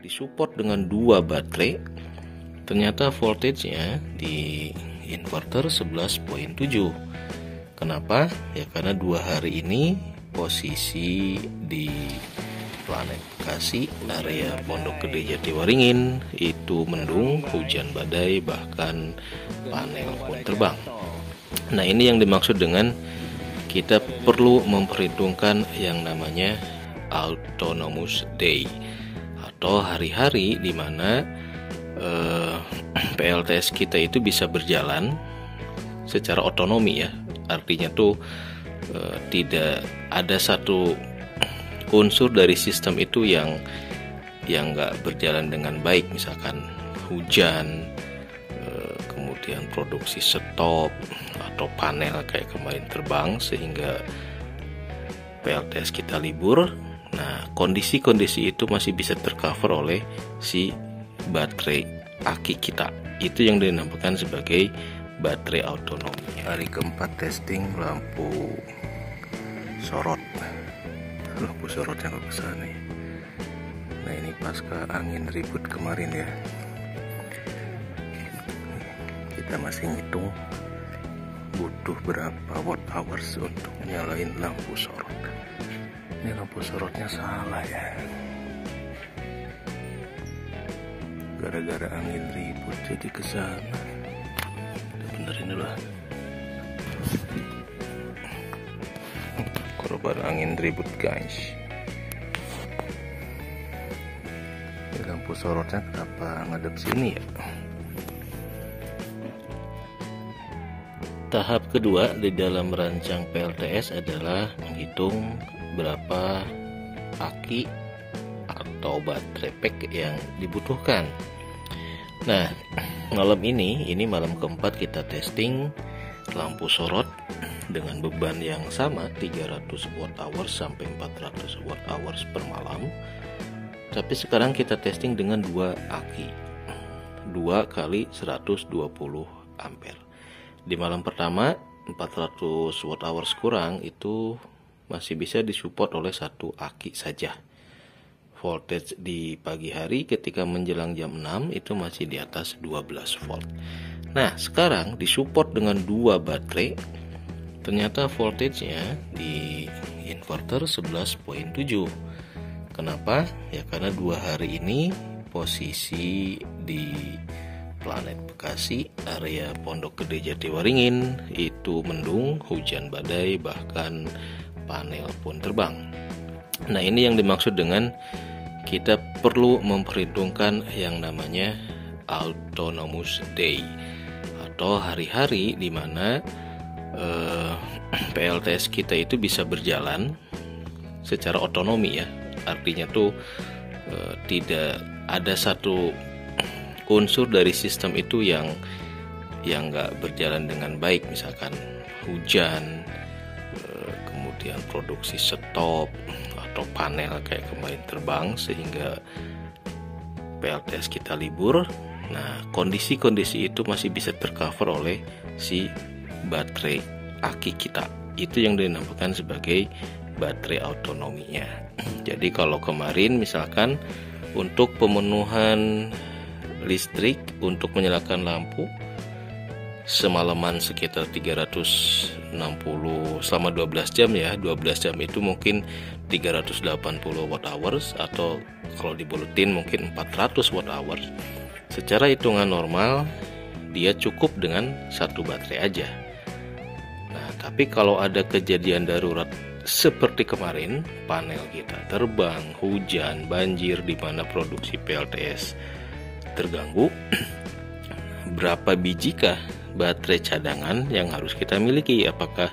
disupport dengan dua baterai. Ternyata voltage-nya di inverter 11.7. Kenapa? Ya karena 2 hari ini posisi di planet Bekasi, area Pondok Gede Jatiwaringin itu mendung, hujan badai, bahkan panel pun terbang. Nah, ini yang dimaksud dengan kita perlu memperhitungkan yang namanya autonomous day atau hari-hari di mana PLTS kita itu bisa berjalan secara otonomi ya. Artinya tuh tidak ada satu unsur dari sistem itu yang nggak berjalan dengan baik, misalkan hujan, kemudian produksi stop atau panel kayak kemarin terbang sehingga PLTS kita libur. Nah, kondisi-kondisi itu masih bisa tercover oleh si baterai aki kita. Itu yang dinamakan sebagai baterai autonomi. Hari keempat testing lampu sorot. Lampu sorotnya nggak besar nih. Nah, ini pasca angin ribut kemarin ya. Kita masih ngitung butuh berapa watt hours untuk nyalain lampu sorot. Ini lampu sorotnya salah ya. Gara-gara angin ribut jadi kesana. Kita benerin dulu. Korban angin ribut guys. Ini lampu sorotnya kenapa ngadep sini ya? Tahap kedua di dalam merancang PLTS adalah menghitung berapa aki atau baterai pack yang dibutuhkan. Nah, malam ini malam keempat kita testing lampu sorot dengan beban yang sama 300 watt hours sampai 400 watt hours per malam. Tapi sekarang kita testing dengan 2 aki 2 kali 120 ampere. Di malam pertama 400 watt hours kurang itu masih bisa disupport oleh 1 aki saja. Voltage di pagi hari ketika menjelang jam 6 itu masih di atas 12 volt. Nah, sekarang disupport dengan 2 baterai. Ternyata voltage-nya di inverter 11.7. Kenapa? Ya karena 2 hari ini posisi di planet Bekasi, area Pondok Gede Jatiwaringin itu mendung, hujan badai, bahkan panel pun terbang. Nah, ini yang dimaksud dengan kita perlu memperhitungkan yang namanya autonomous day atau hari-hari di mana PLTS kita itu bisa berjalan secara otonomi ya. Artinya tuh tidak ada satu unsur dari sistem itu yang nggak berjalan dengan baik, misalkan hujan, kemudian produksi stop atau panel kayak kemarin terbang sehingga PLTS kita libur. Nah, kondisi-kondisi itu masih bisa tercover oleh si baterai aki kita. Itu yang dinamakan sebagai baterai autonominya. Jadi kalau kemarin misalkan untuk pemenuhan listrik untuk menyalakan lampu semalaman sekitar 360 selama 12 jam ya. 12 jam itu mungkin 380 watt hours atau kalau dibuletin mungkin 400 watt hours. Secara hitungan normal dia cukup dengan 1 baterai aja. Nah, tapi kalau ada kejadian darurat seperti kemarin, panel kita terbang, hujan, banjir di mana produksi PLTS terganggu, berapa bijikah baterai cadangan yang harus kita miliki? Apakah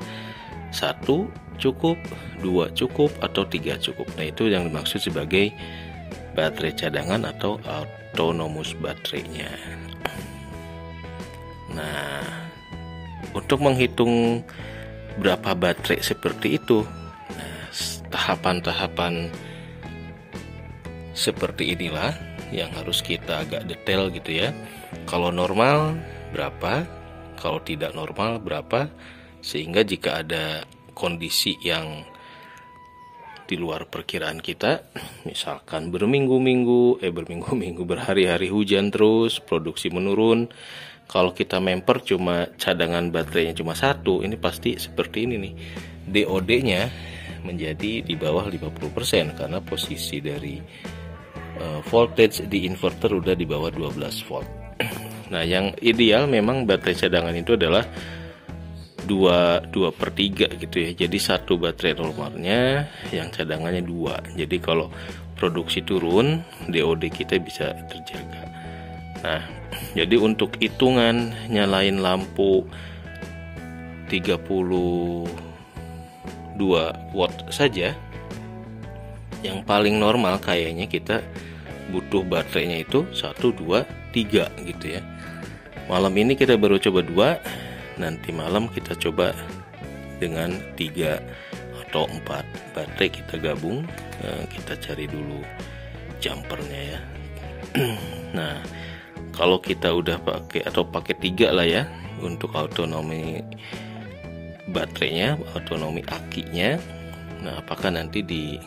1 cukup, 2 cukup, atau 3 cukup? Nah, itu yang dimaksud sebagai baterai cadangan atau autonomous baterainya. Nah, untuk menghitung berapa baterai seperti itu, nah, tahapan-tahapan seperti inilah yang harus kita agak detail gitu ya. Kalau normal berapa, kalau tidak normal berapa, sehingga jika ada kondisi yang di luar perkiraan kita, misalkan berminggu-minggu, berhari-hari hujan terus, produksi menurun. Kalau kita memper cuma cadangan baterainya cuma 1, ini pasti seperti ini nih. DOD-nya menjadi di bawah 50% karena posisi dari voltage di inverter udah di bawah 12 volt. Nah, yang ideal memang baterai cadangan itu adalah 2/3 gitu ya. Jadi satu baterai normalnya, yang cadangannya 2. Jadi kalau produksi turun, DOD kita bisa terjaga. Nah, jadi untuk hitungan nyalain lampu 32 watt saja, yang paling normal kayaknya kita butuh baterainya itu 1, 2, 3 gitu ya. Malam ini kita baru coba 2, nanti malam kita coba dengan 3 atau 4 baterai kita gabung. Kita cari dulu jumpernya ya. Nah, kalau kita udah pakai 3 lah ya untuk autonomi baterainya, autonomi akinya. Nah, apakah nanti di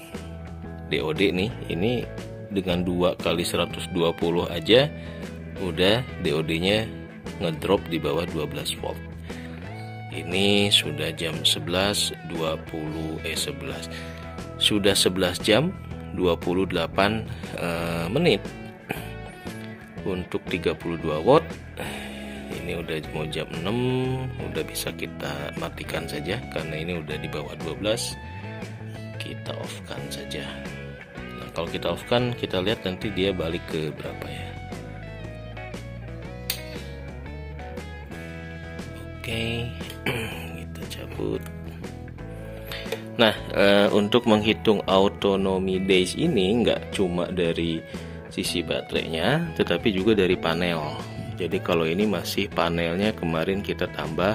DOD nih, ini dengan 2 kali 120 aja udah DOD-nya ngedrop di bawah 12 volt. Ini sudah jam 11 sudah 11 jam 28 menit untuk 32 watt. Ini udah mau jam 6, udah bisa kita matikan saja karena ini udah di bawah 12. Kita off-kan saja. Nah, kalau kita off-kan, kita lihat nanti dia balik ke berapa ya. Oke, kita cabut. Nah, untuk menghitung autonomy days ini nggak cuma dari sisi baterainya, tetapi juga dari panel. Jadi kalau ini masih panelnya kemarin kita tambah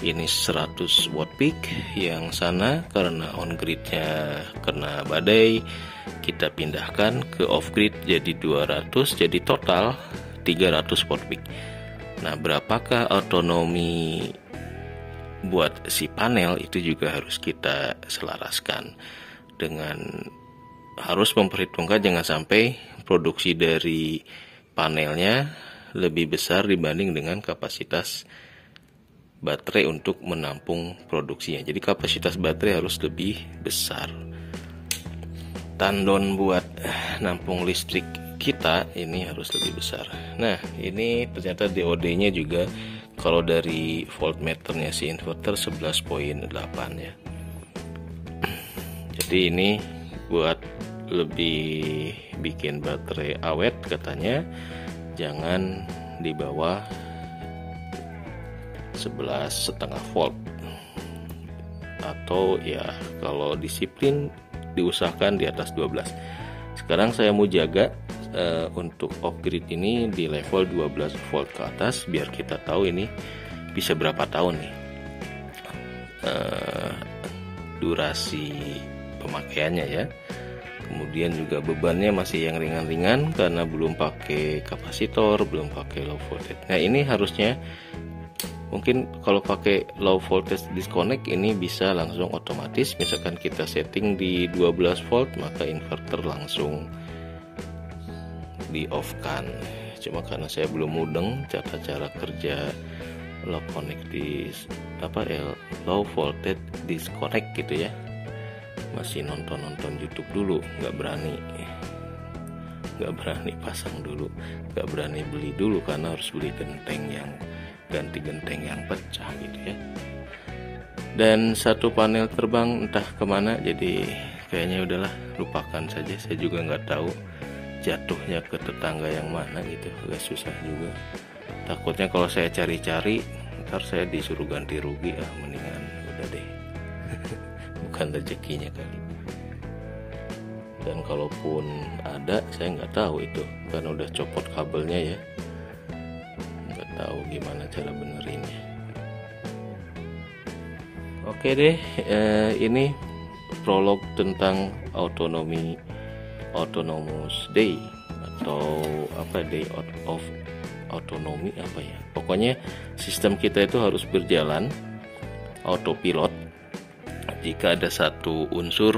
ini 100 watt peak, yang sana karena on gridnya kena badai, kita pindahkan ke off grid jadi 200, jadi total 300 watt peak. Nah, berapakah autonomi buat si panel itu juga harus kita selaraskan dengan harus memperhitungkan jangan sampai produksi dari panelnya lebih besar dibanding dengan kapasitas baterai untuk menampung produksinya. Jadi kapasitas baterai harus lebih besar. Tandon buat nampung listrik kita ini harus lebih besar. Nah, ini ternyata DOD-nya juga kalau dari voltmeternya si inverter 11,8 ya. Jadi ini buat lebih bikin baterai awet katanya jangan di bawah 11,5 volt, atau ya kalau disiplin diusahakan di atas 12. Sekarang saya mau jaga untuk off grid ini di level 12 volt ke atas biar kita tahu ini bisa berapa tahun nih durasi pemakaiannya ya. Kemudian juga bebannya masih yang ringan-ringan karena belum pakai kapasitor, belum pakai low voltage. Nah, ini harusnya mungkin kalau pakai low voltage disconnect ini bisa langsung otomatis. Misalkan kita setting di 12 volt maka inverter langsung di off kan. Cuma karena saya belum mudeng cara kerja low voltage disconnect gitu ya, masih nonton YouTube dulu, nggak berani pasang dulu, nggak berani beli dulu karena harus beli ganti genteng yang pecah gitu ya. Dan satu panel terbang entah kemana, jadi kayaknya udahlah lupakan saja. Saya juga nggak tahu jatuhnya ke tetangga yang mana gitu, agak susah juga. Takutnya kalau saya cari-cari ntar saya disuruh ganti rugi, mendingan udah deh. Bukan rezekinya kali. Dan kalaupun ada saya nggak tahu itu karena udah copot kabelnya ya, nggak tahu gimana cara benerinnya. Oke deh, ini prolog tentang autonomous day atau day out of autonomy apa ya. Pokoknya sistem kita itu harus berjalan autopilot. Jika ada satu unsur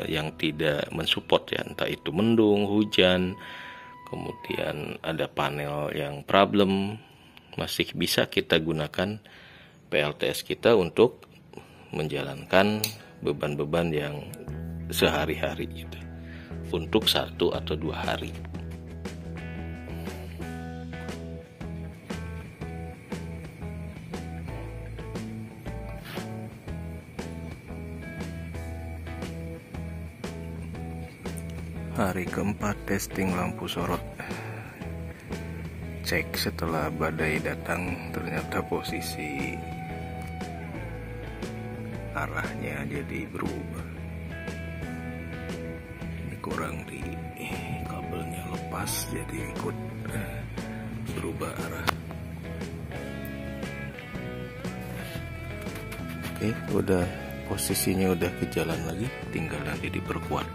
yang tidak mensupport ya, entah itu mendung, hujan, kemudian ada panel yang problem, masih bisa kita gunakan PLTS kita untuk menjalankan beban-beban yang sehari-hari gitu, untuk 1 atau 2 hari. Hari keempat testing lampu sorot. Cek setelah badai datang, ternyata posisi arahnya jadi berubah. Ini kurang di kabelnya lepas, jadi ikut berubah arah. Oke, udah posisinya udah ke jalan lagi, tinggal nanti diperkuat.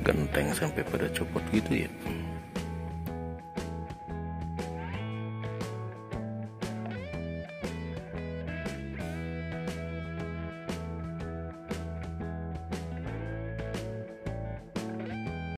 Genteng sampai pada copot gitu ya.